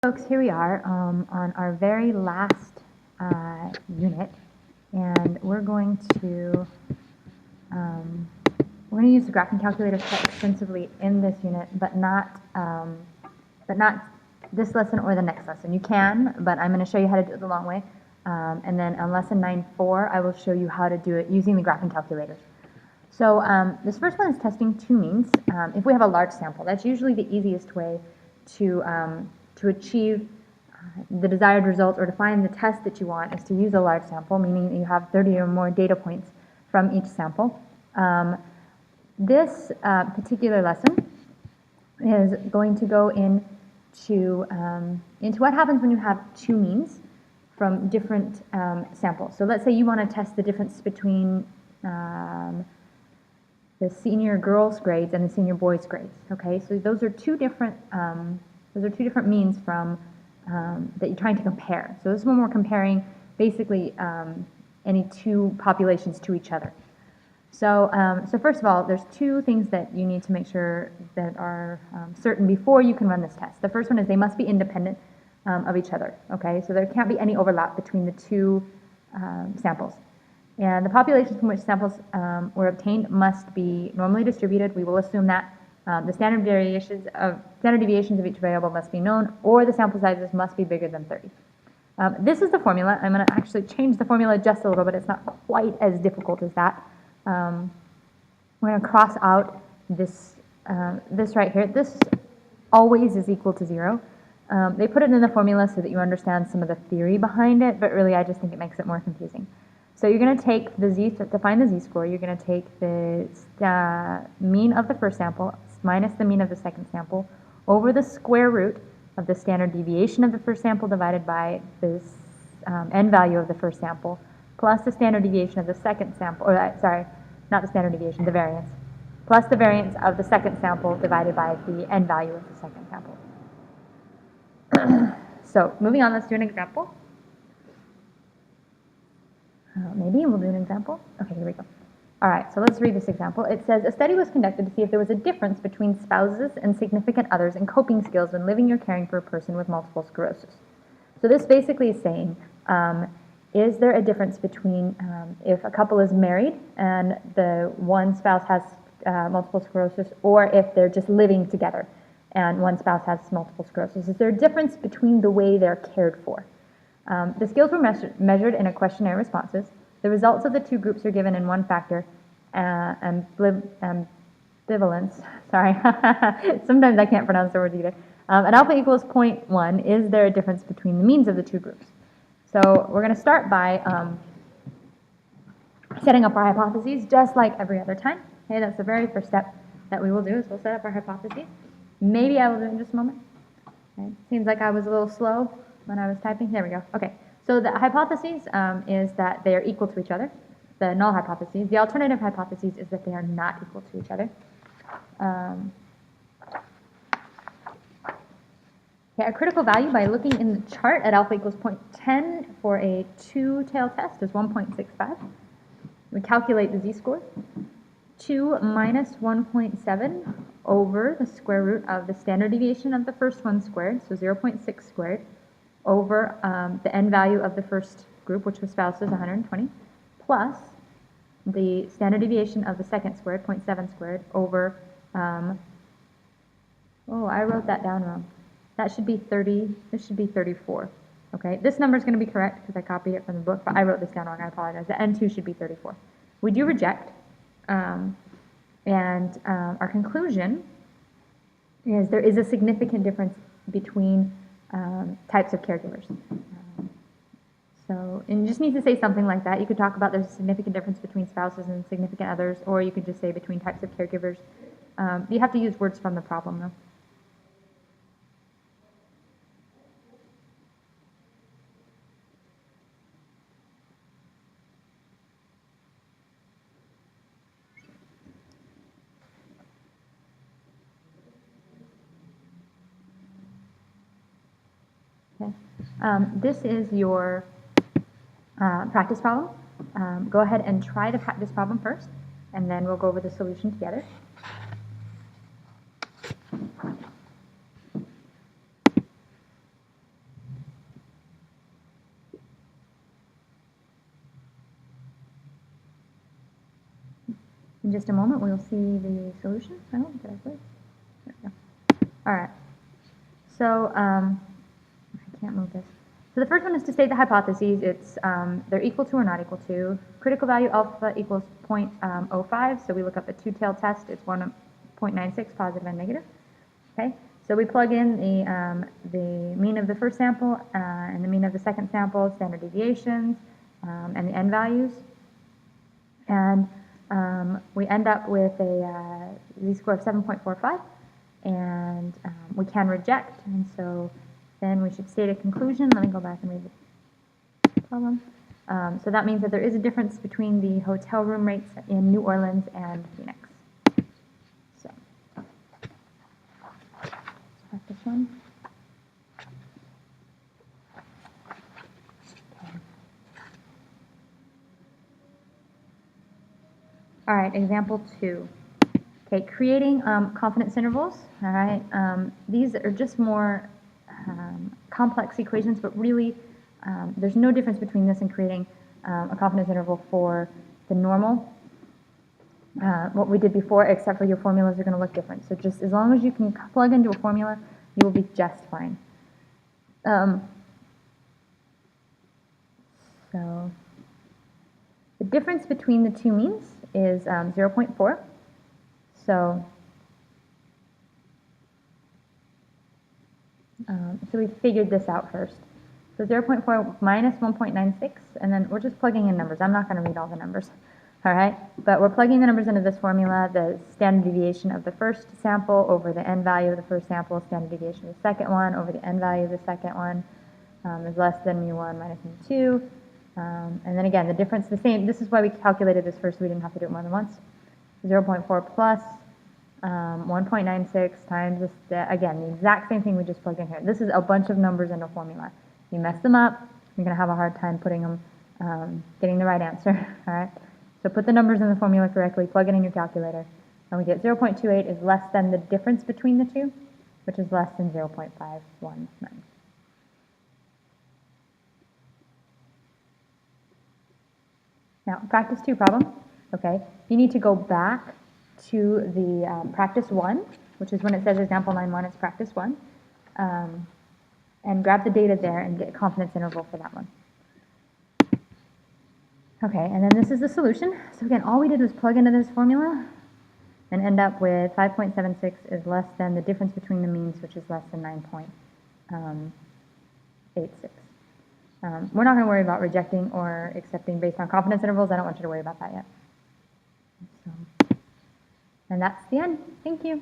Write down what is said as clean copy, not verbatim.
Folks, here we are on our very last unit, and we're going to use the graphing calculator quite extensively in this unit, but not this lesson or the next lesson. You can, but I'm going to show you how to do it the long way, and then on lesson 9.4, I will show you how to do it using the graphing calculators. So this first one is testing two means. If we have a large sample, that's usually the easiest way to achieve the desired result or to find the test that you want is to use a large sample, meaning that you have 30 or more data points from each sample. This particular lesson is going to go into what happens when you have two means from different samples. So let's say you want to test the difference between the senior girls' grades and the senior boys' grades. Okay, so those are two different means from that you're trying to compare. So this one we're comparing basically any two populations to each other. So so first of all, there's two things that you need to make sure that are certain before you can run this test. The first one is they must be independent of each other. Okay, so there can't be any overlap between the two samples. And the populations from which samples were obtained must be normally distributed. We will assume that the standard deviations of each variable must be known, or the sample sizes must be bigger than 30. This is the formula. I'm going to actually change the formula just a little bit. It's not quite as difficult as that. We're going to cross out this right here. This always is equal to 0. They put it in the formula so that you understand some of the theory behind it, but really I just think it makes it more confusing. So you're going to take the to find the z-score, you're going to take the mean of the first sample minus the mean of the second sample over the square root of the standard deviation of the first sample divided by this n value of the first sample plus the standard deviation of the second sample, or sorry, not the standard deviation, the variance, plus the variance of the second sample divided by the n value of the second sample. So moving on, let's do an example. Maybe we'll do an example. Okay, here we go. All right, so let's read this example. It says, a study was conducted to see if there was a difference between spouses and significant others in coping skills when living or caring for a person with multiple sclerosis. So this basically is saying, is there a difference between if a couple is married and the one spouse has multiple sclerosis, or if they're just living together and one spouse has multiple sclerosis? Is there a difference between the way they're cared for? The skills were measured in a questionnaire responses. The results of the two groups are given in one factor, ambivalence, sorry, sometimes I can't pronounce the words either. At alpha equals 0.1, is there a difference between the means of the two groups? So we're going to start by setting up our hypotheses, just like every other time. Okay, that's the very first step that we will do, is we'll set up our hypotheses. Maybe I will do it in just a moment. Okay. Seems like I was a little slow when I was typing. There we go. Okay, so the hypothesis is that they are equal to each other, the null hypothesis. The alternative hypothesis is that they are not equal to each other. Okay, our critical value by looking in the chart at alpha equals 0.10 for a two-tail test is 1.65. We calculate the z-score. 2 minus 1.7 over the square root of the standard deviation of the first one squared, so 0.6 squared, over the n value of the first group, which was spouses, 120, plus the standard deviation of the second squared, 0.7 squared, over, oh, I wrote that down wrong. That should be 30, this should be 34. Okay, this number is going to be correct because I copied it from the book, but I wrote this down wrong, I apologize. The n2 should be 34. We do reject, and our conclusion is there is a significant difference between types of caregivers. So, and you just need to say something like that. You could talk about there's a significant difference between spouses and significant others, or you could just say between types of caregivers. You have to use words from the problem, though. Okay. This is your practice problem. Go ahead and try the practice problem first, and then we'll go over the solution together. In just a moment, we'll see the solution. Oh, did I click? There we go. All right. So I can't move this. So the first one is to state the hypotheses. It's they're equal to or not equal to. Critical value alpha equals 0.05. So we look up a two-tailed test. It's 1.96, positive and negative. Okay. So we plug in the mean of the first sample and the mean of the second sample, standard deviations, and the n values. And we end up with a z-score of 7.45, and we can reject, and so then we should state a conclusion. Let me go back and read the problem. So that means that there is a difference between the hotel room rates in New Orleans and Phoenix. So, practice one. All right, example 2. Okay, creating confidence intervals. All right, these are just more complex equations, but really there's no difference between this and creating a confidence interval for the normal, what we did before, except for your formulas are going to look different. So just as long as you can plug into a formula, you will be just fine. So the difference between the two means is 0.4. So we figured this out first. So 0.4 minus 1.96, and then we're just plugging in numbers. I'm not going to read all the numbers, all right? But we're plugging the numbers into this formula. The standard deviation of the first sample over the n value of the first sample, standard deviation of the second one over the n value of the second one is less than mu1 minus mu2. And then again, the difference the same. This is why we calculated this first, so we didn't have to do it more than once. 0.4 plus 1.96 times this, again, the exact same thing we just plugged in here. This is a bunch of numbers in a formula. You mess them up, you're going to have a hard time putting them, getting the right answer, all right? So put the numbers in the formula correctly, plug it in your calculator, and we get 0.28 is less than the difference between the two, which is less than 0.519. Now, practice 2 problem, okay? You need to go back to the practice 1, which is when it says example 9.1, it's practice 1, and grab the data there and get a confidence interval for that one. Okay, and then this is the solution. So again, all we did was plug into this formula and end up with 5.76 is less than the difference between the means, which is less than 9.86. We're not going to worry about rejecting or accepting based on confidence intervals. I don't want you to worry about that yet. So, and that's the end. Thank you.